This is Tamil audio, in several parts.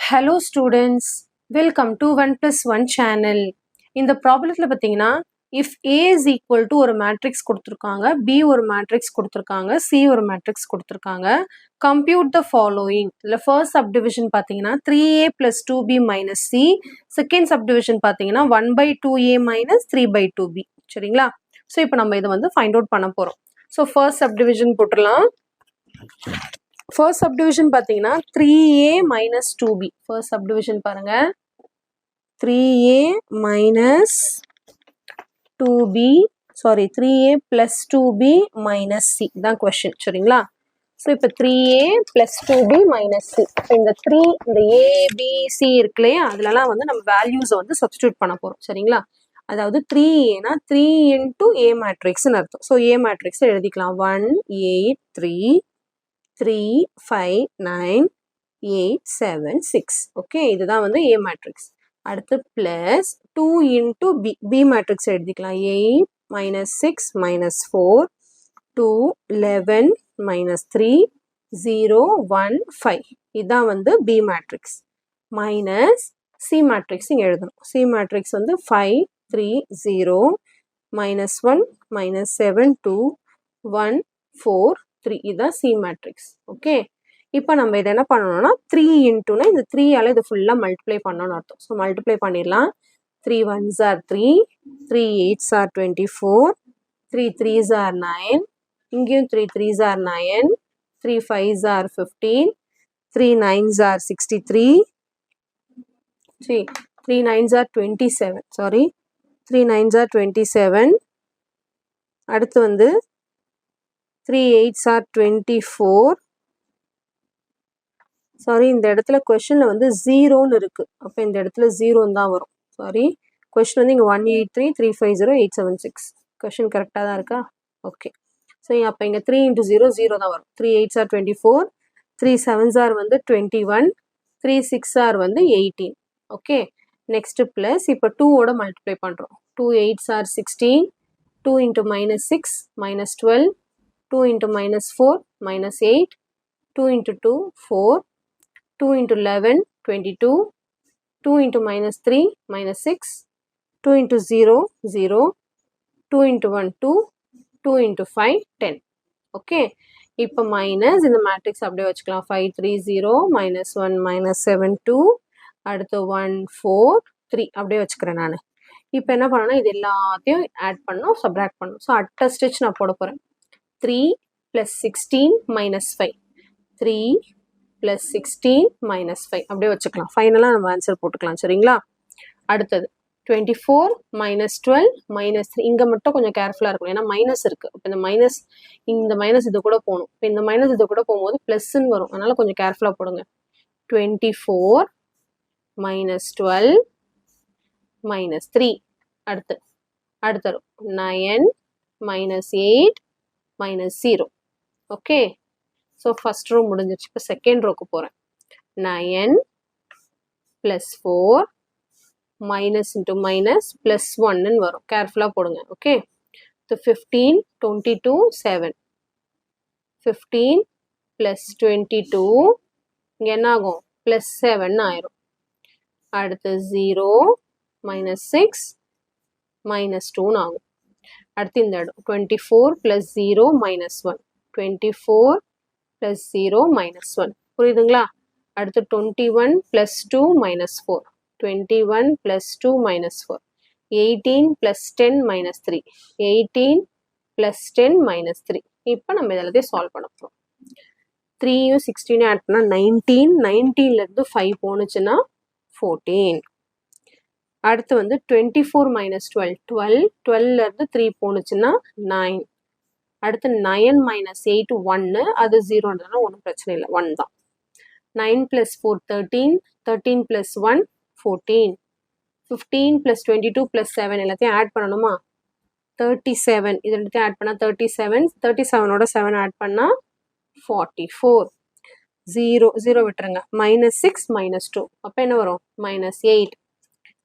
Hello students, welcome to 1 plus 1 channel. இந்த ப்ராப்ளத்தில் பார்த்தீங்கன்னா if A is equal to ஒரு மேட்ரிக்ஸ் கொடுத்துருக்காங்க, B ஒரு மேட்ரிக்ஸ் கொடுத்துருக்காங்க, C ஒரு மேட்ரிக்ஸ் கொடுத்துருக்காங்க. compute the following. இல்லை ஃபர்ஸ்ட் சப்டிவிஷன் பார்த்தீங்கன்னா 3A plus 2B minus C, second subdivision பார்த்தீங்கன்னா 1 by 2A minus 3 by 2B. சரிங்களா? ஸோ இப்போ நம்ம இதை வந்து ஃபைண்ட் அவுட் பண்ண போகிறோம். ஸோ ஃபர்ஸ்ட் சப்டிவிஷன் போட்டுடலாம். ஃபர்ஸ்ட் சப்டிவிஷன் பார்த்தீங்கன்னா 3A minus 2B. First subdivision பாருங்க, 3A minus 2B, sorry 3A plus 2B minus C தான் கொஸ்டின். சரிங்களா? ஸோ இப்போ 3A plus 2B minus C. இந்த 3 இந்த ABC இருக்கு இல்லையா, அதுலலாம் வந்து நம்ம வேல்யூஸை வந்து சப்ஸ்டியூட் பண்ண போகிறோம். சரிங்களா? அதாவது 3Aனா 3 into A மேட்ரிக்ஸ்னு அர்த்தம். ஸோ A மேட்ரிக்ஸ் எழுதிக்கலாம். 1 8 3 3 5 9 8 7 6. ஓகே, இதுதான் வந்து A மேட்ரிக்ஸ். அடுத்து பிளஸ் 2 into B மேட்ரிக்ஸ் எழுதிக்கலாம். 8 minus 6 minus 4 2 11 minus 3 0 1 5. இதுதான் வந்து B matrix. Minus C matrix இங்கே எழுதணும். C மேட்ரிக்ஸ் வந்து 5 3 0 minus 1 minus 7 2 1 4 3. இதுதான் C மேட்ரிக்ஸ். ஓகே, இப்போ நம்ம இதை என்ன பண்ணணும்னா 3 இன்ட்டுனா இந்த 3ஆல் இது ஃபுல்லாக மல்டிப்ளை பண்ணணும்னு அர்த்தம். ஸோ மல்டிப்ளை பண்ணிடலாம். 3 1s are 3, 3 8s are 24, 3 3s are 9, இங்கேயும் 3 3s are 9, 3 5s are 15, 3 9s are 63, 3 9s are 27, sorry 3 9s are 27. அடுத்து வந்து 3 8s are 24. சாரி, இந்த இடத்துல கொஸ்டினில் வந்து 0ன்னு இருக்குது. அப்போ இந்த இடத்துல 0 தான் வரும். சாரி, கொஸ்டின் வந்து இங்கே 183 350 876. கொஸ்டின் கரெக்டாக தான் இருக்கா? ஓகே, ஸோ அப்போ இங்கே 3 into 0 0 தான் வரும். 3 8s are 24, 3 7s are வந்து 21, 3 6s are வந்து 18. ஓகே, நெக்ஸ்ட்டு ப்ளஸ் இப்போ 2ஓட மல்டிப்ளை பண்ணுறோம். 2 8s are 16, 2 into minus 6 minus 12, 2 into minus 4 minus 8, 2 into 2 4, 2 into 11 22, 2 into minus 3 minus 6, 2 into 0 0, 2 into 1 2, 2 into 5 10. Okay, இப்போ மைனஸ் இந்த மேட்ரிக்ஸ் அப்படியே வச்சுக்கலாம். 5 3 0 minus 1 minus 7 2, அடுத்து 1 4 3 அப்படியே வச்சுக்கிறேன் நான். இப்போ என்ன பண்ணணும்னா இது எல்லாத்தையும் ஆட் பண்ணணும், சப்ராக்ட் பண்ணணும். ஸோ அட்ட ஸ்டிச் நான் போட போகிறேன். 3 plus 16 minus 5, 3 plus 16 minus 5 அப்படியே வச்சுக்கலாம். ஃபைனலாக நம்ம ஆன்சர் போட்டுக்கலாம். சரிங்களா? அடுத்தது 24 minus 12 minus 3. இங்கே மட்டும் கொஞ்சம் கேர்ஃபுல்லாக இருக்கும், ஏன்னா மைனஸ் இருக்குது. இப்போ இந்த மைனஸ் இது கூட போகணும். இப்போ இந்த மைனஸ் இது கூட போகும்போது ப்ளஸ்ன்னு வரும், அதனால் கொஞ்சம் கேர்ஃபுல்லாக போடுங்க. 24 minus 12 minus 3. அடுத்து 9 minus 8 minus 0. Okay, so first row முடிஞ்சிருச்சு. இப்போ செகண்ட் ரோக்கு போகிறேன். 9 plus 4 minus into minus plus 1ன்னு வரும். கேர்ஃபுல்லாக போடுங்க. ஓகே, ஸோ 15 22 7, 15 plus 22 இங்கே என்ன ஆகும்? ப்ளஸ் 7 ஆயிரும். அடுத்து 0 minus 6 minus 2ன்னு ஆகும். அடுத்து இந்த இடம் 24 plus 0 minus 1, 24 plus 0 minus 1. புரியுதுங்களா? அடுத்து 21 plus 2 minus 4, 21 plus 2 minus 4, 18 plus 10 minus 3, 18 plus 10 minus 3. இப்போ நம்ம இதெல்லாத்தையும் சால்வ் பண்ண போகிறோம். 3யும் 16 ஆட் பண்ணால் 19, 19லேருந்து 5 போணுச்சுன்னா 14. அடுத்து வந்து 24 minus 12, 12, 12லேருந்து 3 போணுச்சுன்னா 9. அடுத்து 9 minus 8 1, அது 0ன்றதுனால ஒன்றும் பிரச்சனை இல்லை, 1 தான். 9 plus 4 13, 13 plus 1 14, 15 plus 22 plus 7 எல்லாத்தையும் ஆட் பண்ணணுமா? 37. இது எல்லாத்தையும் ஆட் பண்ணால் 37, 37ஓட 7 ஆட் பண்ணால் 44. 0 விட்டுருங்க. minus 6 minus 2, அப்போ என்ன வரும்? minus 8.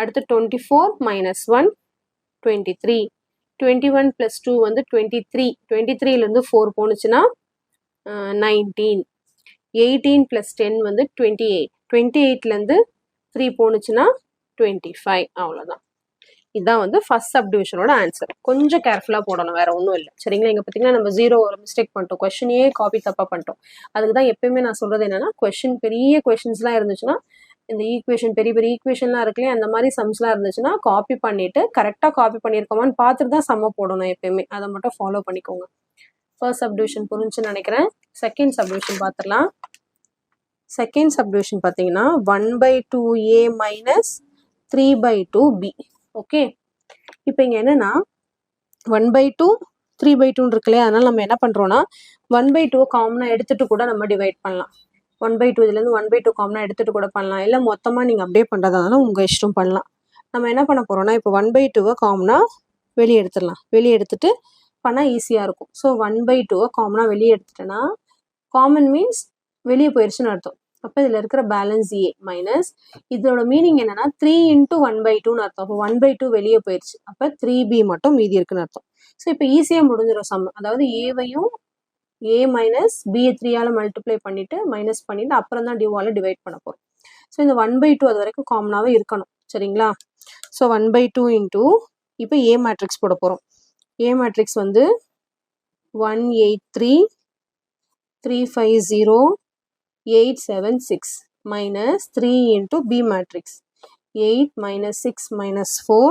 அடுத்து 24 minus 1 23, 21 plus 2 வந்து 23, 23லேருந்து 4 போணுச்சுன்னா 19. 18 + 10 வந்து 28. 28லேருந்து 3 போணுச்சுன்னா 25. அவ்வளோதான். இதுதான் வந்து ஃபர்ஸ்ட் சப்டிவிஷனோட ஆன்சர். கொஞ்சம் கேர்ஃபுல்லாக போடணும், வேற ஒன்றும் இல்லை. சரிங்களா? இங்கே பார்த்தீங்கன்னா நம்ம 0 ஒரு மிஸ்டேக் பண்ணிட்டோம், கொஸ்டினையே காப்பி தப்பாக பண்ணிட்டோம். அதுக்கு தான் எப்பயுமே நான் சொல்றது என்னன்னா, பெரிய கொஸ்டின்ஸ்லாம் இருந்துச்சுன்னா, இந்த ஈக்குவேஷன் பெரிய பெரிய ஈக்குவேஷன்லாம் இருக்குல்லையே, அந்த மாதிரி சம்ஸ்லாம் இருந்துச்சுன்னா காப்பி பண்ணிட்டு கரெக்டாக காப்பி பண்ணியிருக்கோமான்னு பார்த்துட்டு தான் சம்ம போடணும் எப்பயுமே. அதை மட்டும் ஃபாலோ பண்ணிக்கோங்க. ஃபர்ஸ்ட் சப்டிவிஷன் புரிஞ்சுன்னு நினைக்கிறேன். செகண்ட் சப்டிவிஷன் பார்த்துடலாம். செகண்ட் சப்டிவிஷன் பார்த்தீங்கன்னா 1/2a மைனஸ் 3/2b. ஓகே, இப்போ இங்கே என்னன்னா 1/2 3/2 இருக்கு இல்லையா, அதனால நம்ம என்ன பண்ணுறோம்னா 1/2 காமனாக எடுத்துட்டு கூட நம்ம டிவைட் பண்ணலாம். 1/2 இதுலேருந்து 1/2 காமனாக எடுத்துட்டு கூட பண்ணலாம், இல்லை மொத்தமாக நீங்கள் அப்படியே பண்ணுறதால உங்கள் இஷ்டம் பண்ணலாம். நம்ம என்ன பண்ண போகிறோம்னா இப்போ 1/2 காமனாக வெளியே எடுத்துடலாம். வெளியே எடுத்துட்டு பண்ணால் ஈஸியாக இருக்கும். ஸோ 1/2 காமனாக வெளியே எடுத்துட்டேன்னா, காமன் மீன்ஸ் வெளியே போயிடுச்சுன்னு அர்த்தம். அப்போ இதில் இருக்கிற பேலன்ஸ் ஏ மைனஸ் இதோட மீனிங் என்னன்னா 3 × 1/2ன்னு அர்த்தம். அப்போ 1/2 வெளியே போயிடுச்சு, அப்போ 3b மட்டும் மீதி இருக்குன்னு அர்த்தம். ஸோ இப்போ ஈஸியாக முடிஞ்சிடும் சம். அதாவது ஏவையும் a மைனஸ் b 3ஆல் மல்டிப்ளை பண்ணிட்டு மைனஸ் பண்ணிட்டு அப்புறம் தான் டிவால டிவைட் பண்ண போகிறோம். ஸோ இந்த 1/2 அது வரைக்கும் காமனாகவே இருக்கணும். சரிங்களா? ஸோ 1/2 இன்ட்டு இப்போ a மேட்ரிக்ஸ் போட போகிறோம். a மேட்ரிக்ஸ் வந்து 1 8 3 3 5 0 8 7 6 minus 3 into B matrix 8 minus 6 minus 4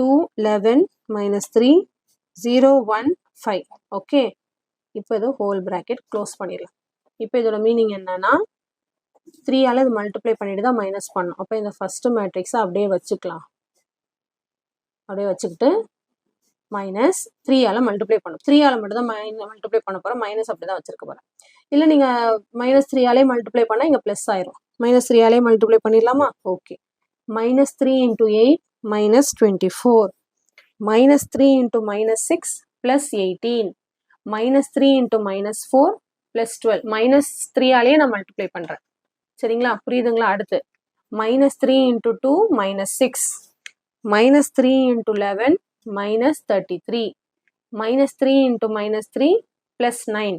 2 11 minus 3 0 1 5. Okay, இப்போ இது ஹோல் பிராக்கெட் க்ளோஸ் பண்ணிடலாம். இப்போ இதோட மீனிங் என்னன்னா 3ஆல் இது மல்டிப்ளை பண்ணிட்டு தான் மைனஸ் பண்ணணும். அப்போ இந்த ஃபர்ஸ்ட் மேட்ரிக்ஸை அப்படியே வச்சுக்கலாம். அப்படியே வச்சுக்கிட்டு மைனஸ் 3ஆல் மல்டிப்ளை பண்ணும். 3ஆல் மட்டும் தான் மல்டிப்ளை பண்ண போகிறோம், மைனஸ் அப்படி தான் வச்சிருக்க போகிறேன். இல்லை நீங்கள் மைனஸ் 3ஆலே மல்டிப்ளை பண்ணால் இங்கே ப்ளஸ் ஆயிரும். மைனஸ் 3ஆலே மல்டிப்ளை பண்ணிடலாமா? Okay, minus 3 into 8 minus 24 minus 3 into minus 6 plus 18 minus 3 into minus 4 plus 12 minus 3ஆலே நான் மல்டிப்ளை பண்ணுறேன். சரிங்களா? புரியுதுங்களா? அடுத்து minus 3 into 2 minus 6 minus 3 into 11 minus 33 minus 3 into minus 3 plus 9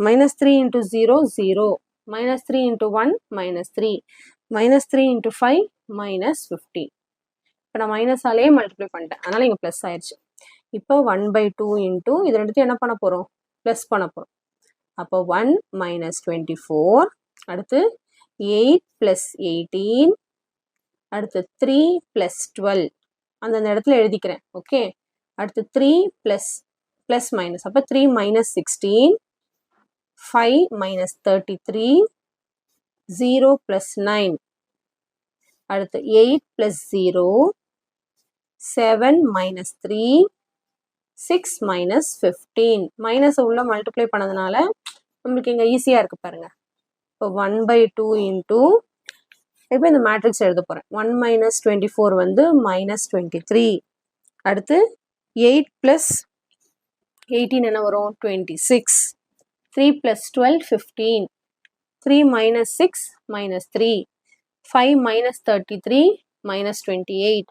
minus 3 into 0 0 minus 3 into 1 minus 3 minus 3 into 5 minus 15. இப்போ நான் மைனஸாலேயே மல்டிப்ளை பண்ணிட்டேன், அதனால் இங்கே ப்ளஸ் ஆயிடுச்சு. இப்போ 1/2 இன்ட்டு இது ரெண்டுத்தையும் என்ன பண்ண போகிறோம்? ப்ளஸ் பண்ண போகிறோம். அப்போ 1 minus 24, அடுத்து 8 plus 18, அடுத்து 3 plus 12 அந்தந்த இடத்துல எழுதிக்கிறேன். ஓகே, அடுத்து 3 plus மைனஸ், அப்போ 3 minus 16 5 minus 33 0 plus 9, அடுத்து 8 plus 0 7 minus 3 6 minus 15. மைனஸ் உள்ள மல்டிப்ளை பண்ணதுனால நம்மளுக்கு இங்கே ஈஸியாக இருக்குது பாருங்க. இப்போ 1/2 இன்ட்டு இப்போ இந்த மேட்ரிக்ஸ் எழுத போகிறேன். 1 minus 24 வந்து minus 23. அடுத்து 8 plus 18 என்ன வரும்? 26. 3 plus 12 15. 3 minus 6 minus 3. 5 minus 33 minus 28.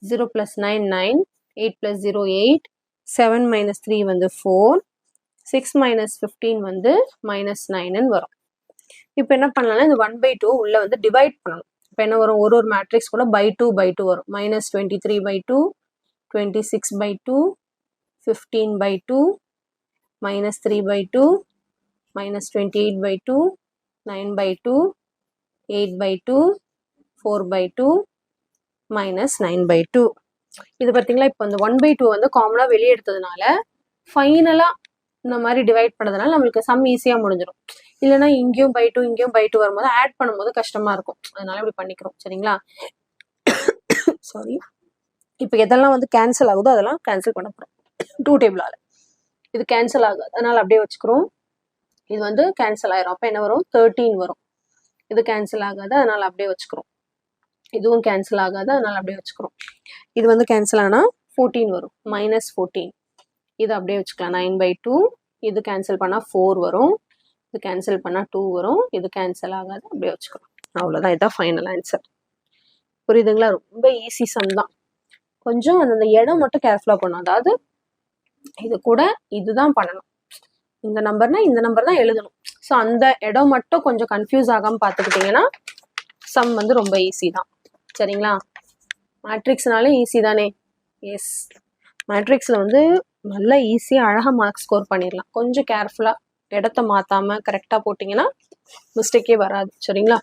0 plus 9 9. 8 plus 0 8. 7 minus 3 வந்து 4. 6 minus 15 வந்து minus 9 வரும். இப்போ என்ன பண்ணலாம்னா இந்த 1/2 உள்ள வந்து டிவைட் பண்ணணும். இப்போ என்ன வரும்? ஒரு மேட்ரிக்ஸ் கூட by 2 வரும். minus 23/2 26/2 15/2 minus 3/2 minus 28/2 9/2 8/2 4/2 minus 9/2. இது பார்த்தீங்களா? இப்போ இந்த 1/2 வந்து காமனாக வெளியே எடுத்ததுனால ஃபைனலாக இந்த மாதிரி டிவைட் பண்ணதுனால நம்மளுக்கு சம் ஈஸியாக முடிஞ்சிடும். இல்லைனா இங்கேயும் by2 இங்கேயும் by2 வரும்போது ஆட் பண்ணும்போது கஷ்டமாக இருக்கும். அதனால இப்படி பண்ணிக்கிறோம். சரிங்களா? சாரி. இப்போ எதெல்லாம் வந்து கேன்சல் ஆகுதோ அதெல்லாம் கேன்சல் பண்ண போகிறோம் 2 டேபிளால். இது கேன்சல் ஆகாது, அதனால் அப்படியே வச்சுக்கிறோம். இது வந்து கேன்சல் ஆயிரும். அப்போ என்ன வரும்? 13 வரும். இது கேன்சல் ஆகாது, அதனால் அப்படியே வச்சுக்கிறோம். இதுவும் கேன்சல் ஆகாது, அதனால் அப்படியே வச்சுக்கிறோம். இது வந்து கேன்சல் ஆனால் 14 வரும், minus 14. இது அப்படியே வச்சுக்கலாம் 9/2. இது கேன்சல் பண்ணால் 4 வரும், இது கேன்சல் பண்ணால் 2 வரும். இது கேன்சல் ஆகாது, அப்படியே வச்சுக்கிறோம். அவ்வளோதான், இதுதான் ஃபைனல் ஆன்சர். புரியுதுங்களா? ரொம்ப ஈஸி சம் தான். கொஞ்சம் அந்த இடம் மட்டும் கேர்ஃபுல்லாக பண்ணணும். அதாவது இது கூட இதுதான் பண்ணணும். இந்த நம்பர்னா இந்த நம்பர் தான் எழுதணும். ஸோ அந்த இடம் மட்டும் கொஞ்சம் கன்ஃபியூஸ் ஆகாமல் பார்த்துக்கிட்டிங்கன்னா சம் வந்து ரொம்ப ஈஸி தான். சரிங்களா? மேட்ரிக்ஸ்னாலே ஈஸி தானே? எஸ், மேட்ரிக்ஸில் வந்து நல்லா ஈஸியாக அழகாக மார்க் ஸ்கோர் பண்ணிடலாம். கொஞ்சம் கேர்ஃபுல்லாக இடத்த மாற்றாமல் கரெக்டாக போட்டிங்கன்னா மிஸ்டேக்கே வராது. சரிங்களா?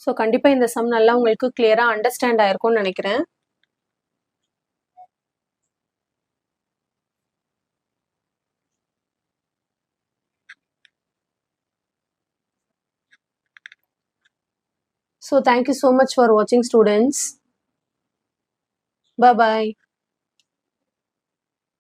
ஸோ கண்டிப்பாக இந்த சம் நல்லா உங்களுக்கு கிளியராக அண்டர்ஸ்டாண்ட் ஆயிருக்கும்னு நினைக்கிறேன். So thank you so much for watching, students. Bye bye.